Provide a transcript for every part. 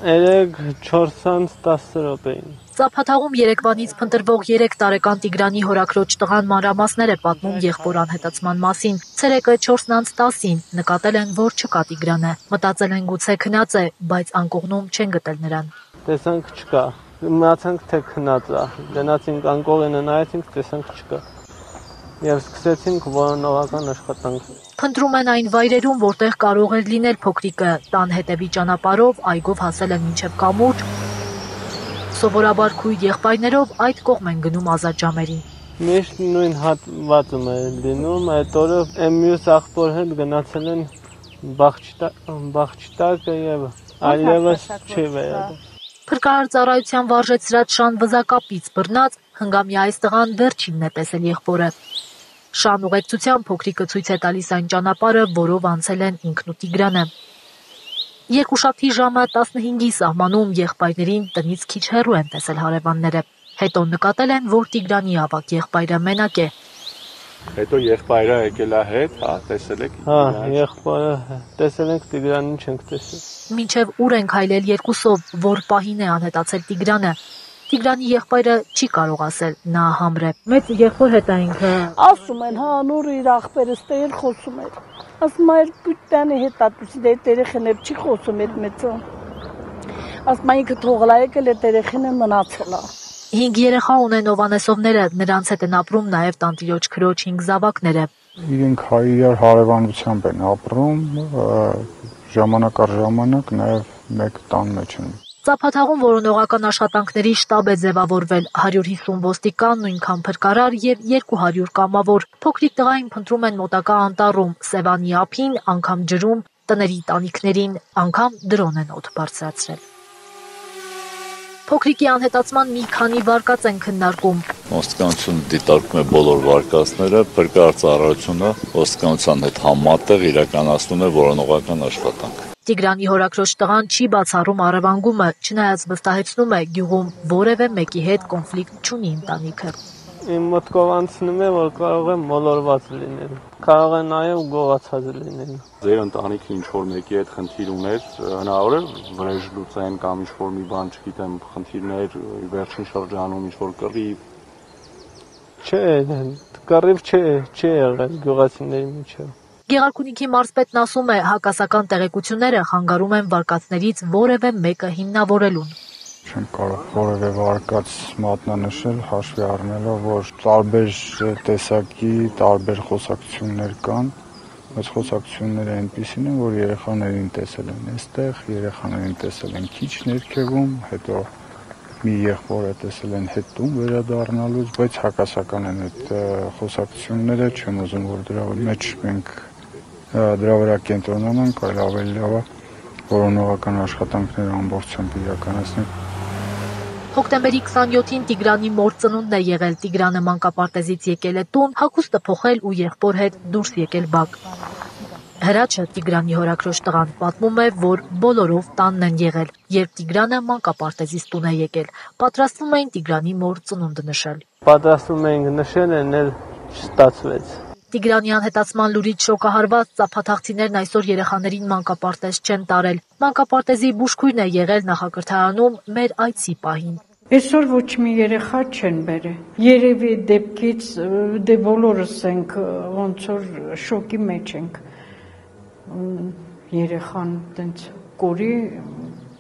3-4-10 րոպեին։ Ծափաթաղում երեկվանից փնտրվող 3 տարեկան Տիգրանի հորաքրոջ տղան մանրամասներ է պատմում եղբոր անհետացման մասին։ Ցերեկը 4:10-ին նկատել են, որ չկա Տիգրանը։ Մտածել են գուցե քնած է, բայց անկողնում չեն գտել նրան։ Տեսանք չկա։ Մնացանք թե քնած է։ Գնացինք անկողինը նայեցինք, տեսանք չկա։ Եվ սկսեցինք որոնողական աշխատանք։ Փնտրում են այն վայրերում, որտեղ կարող էր լինել փոքրիկը։ Տան հետևի ճանապարհով այգով հասել են մինչև կամուրջը։ Սովորաբար քույր եղբայրներով այդ կողմ են գնում ազատ ժամերին։ Միշտ նույն հատվածում է լինում, այդ օրը մյուս աղբոր հետ գնացել են Բախչտակը եւ այլևս չի վերադարձել։ Փրկարար ծառայության վարժեցրած Շան վզակապից բռնած հնգամյա այս տղան վերջինն է տեսել եղբորը։ Շան ուղեկցության փոքրիկը ցույց է տալիս այն ճանապարհը, որով անցել են ինքն ու Տիգրանը։ Երկուշաբթի ժամը 15-ի սահմանում եղբայրներին տնից քիչ հեռու են տեսել հարևանները։ Հետո նկատել են, որ Տիգրանի ավագ եղբայրը մենակ է։ Հետո եղբայրը եկել է հետ, տեսել եք։ Եղբայրը տեսել ենք, Տիգրանին չենք տեսել։ Մինչև ուր ենք հայլել երկուսով, որ պահին է անհետացել Տիգրանը։ Տիգրանի եղբայրը չի կարող ասել, նա համր է։ Մեծ եղբոր հետ է ինքը։ Ասում են, նոր իր աղբերս տեր խոսում էր։ Ասում էր գուտանի հետ ատուսի դե երեխաներ չի խոսում այդ մեծը։ Ասում ինքը թողලා եկել է երեխան մնացել է։ 5 երեխա ունեն Հովանեսովները, նրանց հետ են ապրում նաև տանտիրոջ քրոջ 5 զավակները։ Իրենք իրար հարևանությամբ են ապրում, ժամանակ առ ժամանակ նաև մեկ տան մեջ են։ Ծափաթաղում որոնողական աշխատանքների շտաբ է ձևավորվել 150 ոստիկան, նույնքան փրկարար եւ 200 կամավոր։ Փոքրիկ տղային փնտրում են մոտակա անտառում, Սևանի ափին, անգամ ջրում, տների տանիքներին, անգամ դրոն են օդ բարձրացրել։ Փոքրիկի անհետացման մի քանի վարկած են քննարկում։ Ոստիկանությունը դիտարկում է բոլոր վարկածները, փրկարար ծառայությունը ոստիկանության հետ համատեղ իրականացնում է որոնողական աշխատանք։ Տիգրանի հորաքրոջ տղան չի բացառում առևանգումը, չնայած վստահեցնում է գյուղում որևէ մեկի հետ կոնֆլիկտ չունի ընտանիքը։ Իմ մտքով անցնում է, որ կարող է մոլորված լինել, կարող է նաև գողացած լինել։ Ձեր ընտանիքը ինչ-որ մեկի հետ խնդիր ուներ, հնարավոր է վրեժ լուծեն կամ ինչ-որ մի բան, չգիտեմ, խնդիրներ վերջին շրջանում ինչ-որ կռիվ։ Չէ, կռիվ չի եղել գյուղացիների միջև։ Գեղարքունիքի մարզպետն ասում է, հակասական տեղեկությունները խանգարում են վարկածներից որևէ մեկը հիմնավորելուն։ Չեմ կարող որևէ վարկած մատնանշել, հաշվի առնելով, որ տարբեր տեսակի, տարբեր խոսակցություններ կան, բայց խոսակցությունները այնպիսին են, որ երեխաներին տեսել են այստեղ, երեխաներին տեսել են քիչ ներքևում, հետո մի եղբորը տեսել են հետ տուն վերադառնալուց, բայց հակասական են այդ խոսակցությունները, չեմ ուզում, որ դրա մեջ մենք դրա վրա կենտրոնանանք, այլ ավելի լավ է որոնողական աշխատանքները ամբողջությամբ իրականացնել։ Հոկտեմբերի 27-ին Տիգրանի մոր ծնունդն է եղել, Տիգրանը մանկապարտեզից եկել է տուն, հագուստը փոխել ու եղբոր հետ դուրս եկել բակ։ Հրաչը Տիգրանի հորաքրոջ տղան պատմում է, որ բոլորով տանն են եղել, երբ Տիգրանը մանկապարտեզից տուն է եկել, պատրաստվում էին Տիգրանի մոր ծնունդը նշել։ Պատրաստվում էինք նշել, էլ չստացվեց։ Տիգրանի անհետացման լուրից շոկահարված ծափաթաղցիներն այսօր երեխաներին մանկապարտեզ չեն տարել։ Մանկապարտեզի բուժքույրն է եղել նախակրթարանում մեր այցի պահին։ Այսօր ոչ մի երեխա չեն բերել։ Երևի դեպքից դե բոլորս ենք ոնց որ շոկի մեջ ենք։ Երեխան տենց կորի։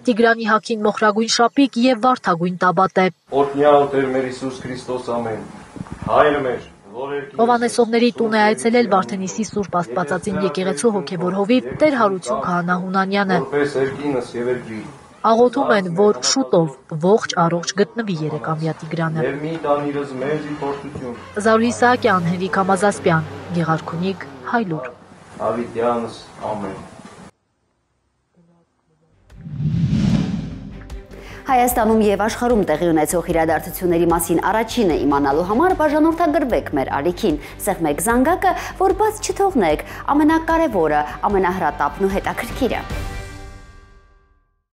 Տիգրանի հագին մոխրագույն շապիկ եւ վարդագույն տաբատ է։ Օրհնյալ Տեր մեր Հիսուս Քրիստոս ամեն։ Հայրը մեր Հովանեսովների տուն է այցելել Վարդենիսի Սուրբ Աստվածածին եկեղեցու հոգևոր հովիվ Տեր Հարություն Քահանա Հունանյանը։ Աղոթում են, որ շուտով ողջ առողջ գտնվի 3-ամյա Տիգրանը։ Զարուհի Սահակյան, Հենրիկ Համազասպյան, Գեղարքունիք, Հայլուր։ Ավիտյանս ամեն։ Հայաստանում եւ աշխարհում տեղի ունեցող իրադարձությունների մասին առաջինը իմանալու համար բաժանորդագրվեք մեր ալիքին, սեղմեք զանգակը, որ բաց չթողնեք ամենակարևորը, ամենահրատապն ու հետաքրքիրը։